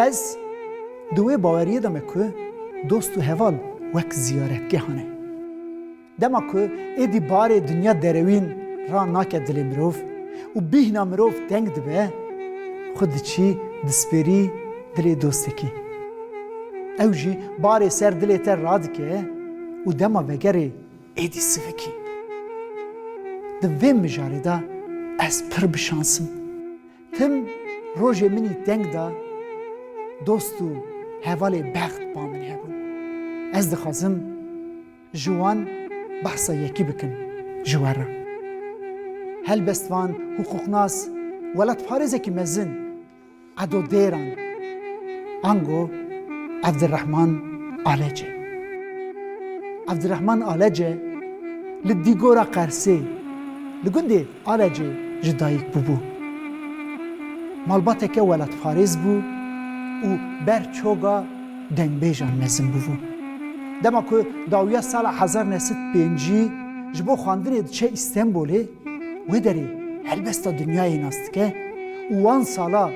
Ez دوی باوریه دمه که دوست و هوال وک زیارتگه هنه. دما که ایدی بار دنیا دروین را ناکه دل مروف و بیهنا مروف دنگ دبه خود چی دسپری دل دوستی کی. اوجی بار سر دل تر راد که و دما وگره ایدی سفکی. دویم مجاری دا از پر بشانسم. تم روژ منی دنگ دا دوستو هوالی بخت با من هبون. از دخوازم جوان بحثا یکی بکن جوارا. هل بستوان حقوق ناس ولد پارزه که مزن عدو دیران انگو عبدالرحمن آلجه. عبدالرحمن آلجه لدیگورا قرسه لگنده آلجه جدایک ببو. مالباته که ولد پارز بو و برچوگا دنگبیجان مزن بو. دما که داویا سال 1905 جبو خواندنه چه استنبوله و داری هلبستا دنیای ناست که وان سالا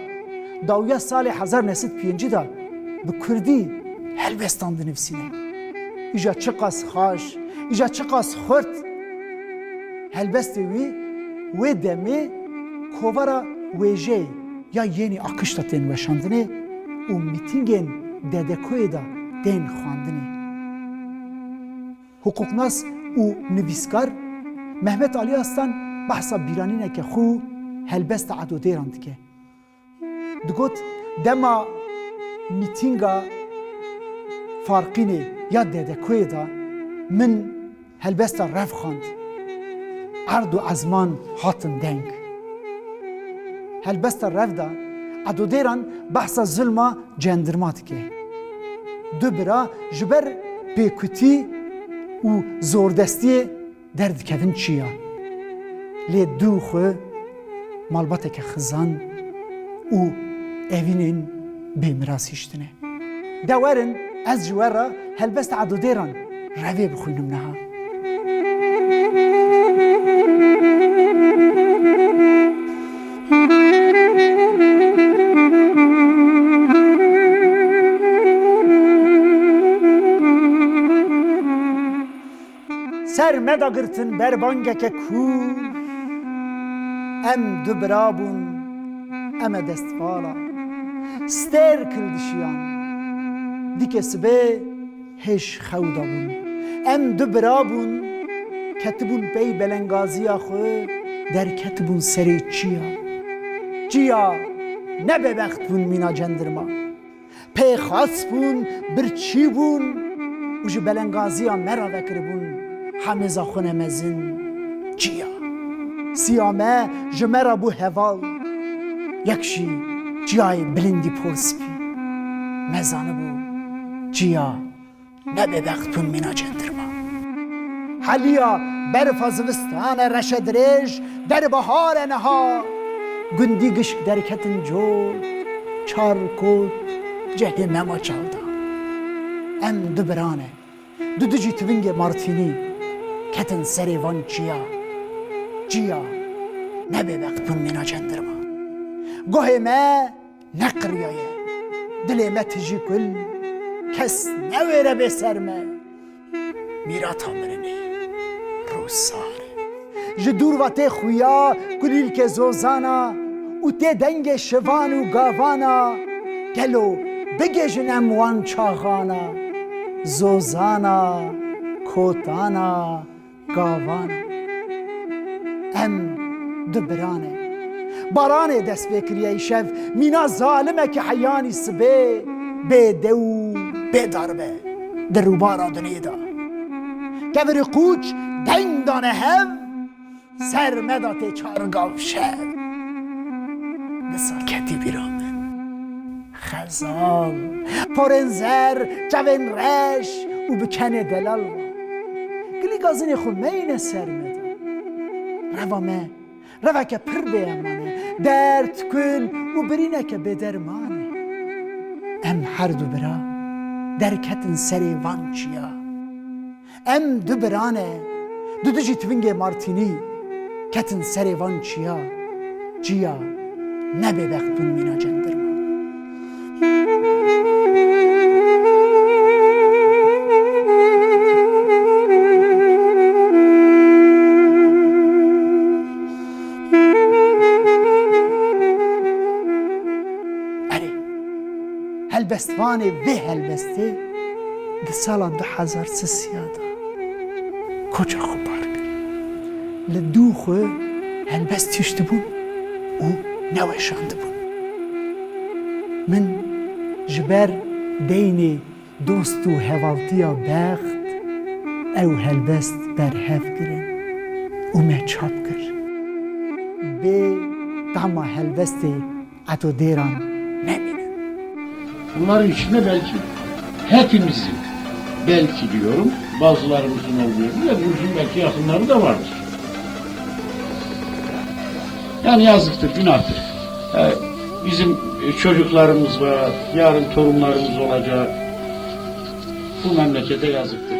داویا سال 1905 دا به کردی هلبستان دنفسینه. ایجا چقاس خاش، ایجا چقاس خورد هلبستی و دمی کوورا ویجه یا یعنی akışta ten veşandını o mitingen dedekoy da ten xwandını. Hukuknas o nivîskar Mehmet Ali Aslan bahsa bîranîneke xû helbesta adodêran dike. Digot dema mîtînga farqînê ya dedekoyê da min helbesta rev xwand. Erd û ezman hatin deng. Helbesta rev da adodêran behsa zulma cendirma dike. Du bira ji ber pêkutî û zordestiyê derdikevin çiya. Lê du xwe malbateke xizan û evînên bêmiras hîştine. De werin ez ji we re helbesta adodêran revê bixwînim niha. Ser meda girtin berbangeke kur em du birabûn em e destvala stêr kildişiyan dike sibê hêj xewda bûn em du birabûn ketibûn pey belengaziya xwe derketibûn serê çiya çiya ne bebext bûn mîna cendirma pêxas bûn birçî bûn û ji belengaziya me re vekiribûn hemêza xwe ne mezin çiya siyame ji me re bû heval yek jî çiyayê bilindî porspî me zanibû çiya ne bebext bûn mîna cendirma heliya berfa zivistane reşe dirêj derbihare niha gundî gişk derketin cot çarkot cehê mema çalda em du birane du jî tivingê martînî ketin serê van çiya çiya ne bebext bûn mîna cendirma gohê me ne qiriyaye dilê me tijî kul kes newêre bê ser me mîrata mirinê rûsare ji dûrva tê xuya kulîlkê zozana û tê dengê şivan û gavana gelo bigêjin em wan çaxana zozana kotana gavana em du birane baranê dest pê kiriye îşev mîna zalimeke heyanî sibê bêde û bêdarbe di rûbara dunê da kevirî qûç deng dane hev ser me da tê çargav şev disa ketî bîra min xezal porên zer çavên reş û bi kenê delal wa gilî gazinê xwe meyne ser me da reva me reveke pir bêemane derd kul û birîneke bêdermane em her du bira derketin serê van çiya em du birane du jî tivingê martînî ketin serê van çiya çiya ne bêbext bûn mîna cendirma helbestvanê vê helbestê di sala 2003 da koça xwe bar kir. Li dû xwe helbest tiştibûn û neweşandibûn. Min ji ber deynê dost û hevaltiya bext ew helbest berhev kirin û me çap kir. Bê dama helbestê etodêran nemînin. Bunların içinde belki hepimizin, belki diyorum, bazılarımızın olduğu ve Burcu'nun belki yakınları da vardır. Yani yazıktır, günahtır. Bizim çocuklarımız var, yarın torunlarımız olacak. Bu memlekete yazıktır.